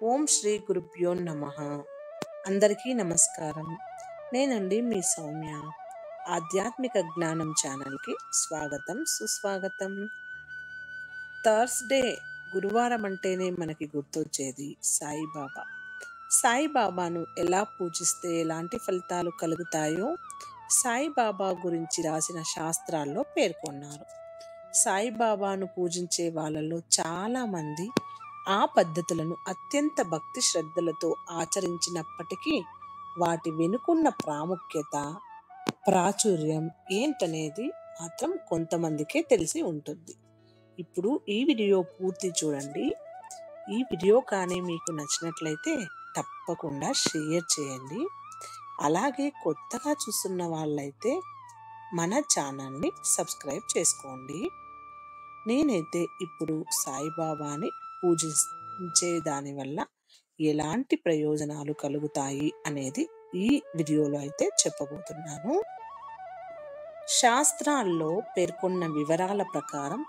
ఓం శ్రీ గురుభ్యో నమః. అందరికీ నమస్కారం. నేనండి మీ సౌమ్య. ఆధ్యాత్మిక జ్ఞానం ఛానల్కి స్వాగతం, సుస్వాగతం. థర్స్డే, గురువారం అంటేనే మనకి గుర్తొచ్చేది సాయిబాబా. సాయిబాబాను ఎలా పూజిస్తే ఎలాంటి ఫలితాలు కలుగుతాయో సాయిబాబా గురించి రాసిన శాస్త్రాల్లో పేర్కొన్నారు. సాయిబాబాను పూజించే వాళ్ళలో చాలామంది ఆ పద్ధతులను అత్యంత భక్తి శ్రద్ధలతో ఆచరించినప్పటికీ వాటి వెనుకున్న ప్రాముఖ్యత, ప్రాచుర్యం ఏంటనేది మాత్రం కొంతమందికే తెలిసి ఉంటుంది. ఇప్పుడు ఈ వీడియో పూర్తి చూడండి. ఈ వీడియో కానీ మీకు నచ్చినట్లయితే తప్పకుండా షేర్ చేయండి. అలాగే కొత్తగా చూస్తున్న వాళ్ళైతే మన ఛానల్ని సబ్స్క్రైబ్ చేసుకోండి. నేనైతే ఇప్పుడు సాయిబాబాని పూజించే దానివల్ల ఎలాంటి ప్రయోజనాలు కలుగుతాయి అనేది ఈ వీడియోలో అయితే చెప్పబోతున్నాను. శాస్త్రాల్లో పేర్కొన్న వివరాల ప్రకారం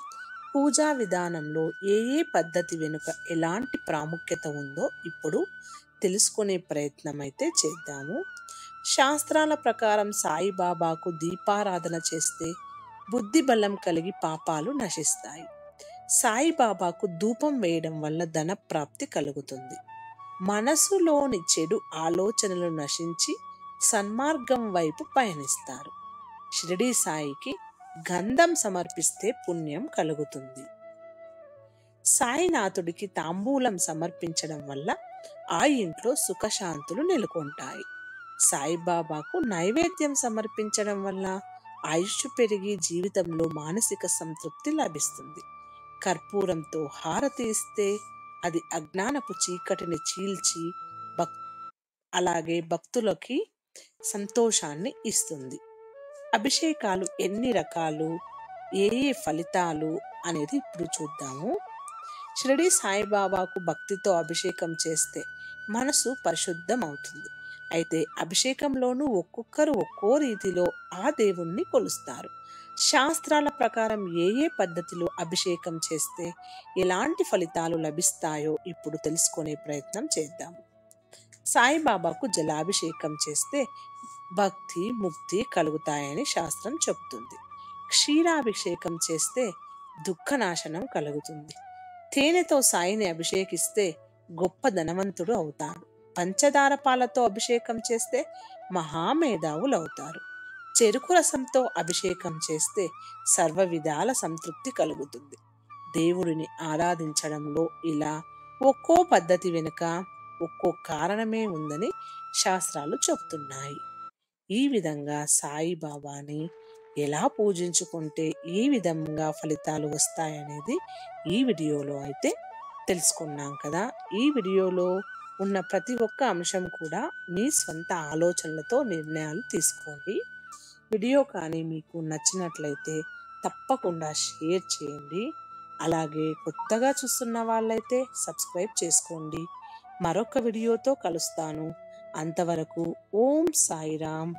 పూజా విధానంలో ఏ పద్ధతి వెనుక ఎలాంటి ప్రాముఖ్యత ఉందో ఇప్పుడు తెలుసుకునే ప్రయత్నం అయితే చేద్దాము. శాస్త్రాల ప్రకారం సాయిబాబాకు దీపారాధన చేస్తే బుద్ధి బలం కలిగి పాపాలు నశిస్తాయి. సాయిబాబాకు ధూపం వేయడం వల్ల ధన ప్రాప్తి కలుగుతుంది. మనసులోని చెడు ఆలోచనలు నశించి సన్మార్గం వైపు పయనిస్తారు. షిరిడి సాయికి గంధం సమర్పిస్తే పుణ్యం కలుగుతుంది. సాయినాథుడికి తాంబూలం సమర్పించడం వల్ల ఆ ఇంట్లో సుఖశాంతులు నెలకొంటాయి. సాయిబాబాకు నైవేద్యం సమర్పించడం వల్ల ఆయుష్ పెరిగి జీవితంలో మానసిక సంతృప్తి లభిస్తుంది. కర్పూరంతో హారతి ఇస్తే అది అజ్ఞానపు చీకటిని చీల్చి అలాగే భక్తులకి సంతోషాన్ని ఇస్తుంది. అభిషేకాలు ఎన్ని రకాలు, ఏ ఫలితాలు అనేది ఇప్పుడు చూద్దాము. షిరిడి సాయిబాబాకు భక్తితో అభిషేకం చేస్తే మనసు పరిశుద్ధం అవుతుంది. అయితే అభిషేకంలోనూ ఒక్కొక్కరు ఒక్కో రీతిలో ఆ దేవుణ్ణి కొలుస్తారు. శాస్త్రాల ప్రకారం ఏ పద్ధతిలో అభిషేకం చేస్తే ఎలాంటి ఫలితాలు లభిస్తాయో ఇప్పుడు తెలుసుకునే ప్రయత్నం చేద్దాము. సాయిబాబాకు జలాభిషేకం చేస్తే భక్తి, ముక్తి కలుగుతాయని శాస్త్రం చెబుతుంది. క్షీరాభిషేకం చేస్తే దుఃఖనాశనం కలుగుతుంది. తేనెతో సాయిని అభిషేకిస్తే గొప్ప ధనవంతుడు అవుతాడు. పంచదార పాలతో అభిషేకం చేస్తే మహామేధావులు అవుతారు. చెరుకు రసంతో అభిషేకం చేస్తే సర్వ విధాల సంతృప్తి కలుగుతుంది. దేవుడిని ఆరాధించడంలో ఇలా ఒక్కో పద్ధతి వెనుక ఒక్కో కారణమే ఉందని శాస్త్రాలు చెబుతున్నాయి. ఈ విధంగా సాయిబాబాని ఎలా పూజించుకుంటే ఏ విధంగా ఫలితాలు వస్తాయనేది ఈ వీడియోలో అయితే తెలుసుకున్నాం కదా. ఈ వీడియోలో ఉన్న ప్రతి ఒక్క అంశం కూడా మీ స్వంత ఆలోచనలతో నిర్ణయాలు తీసుకోండి. వీడియో కానీ మీకు నచ్చినట్లయితే తప్పకుండా షేర్ చేయండి. అలాగే కొత్తగా చూస్తున్న వాళ్ళైతే సబ్స్క్రైబ్ చేసుకోండి. మరొక వీడియోతో కలుస్తాను. అంతవరకు ఓం సాయిరామ్.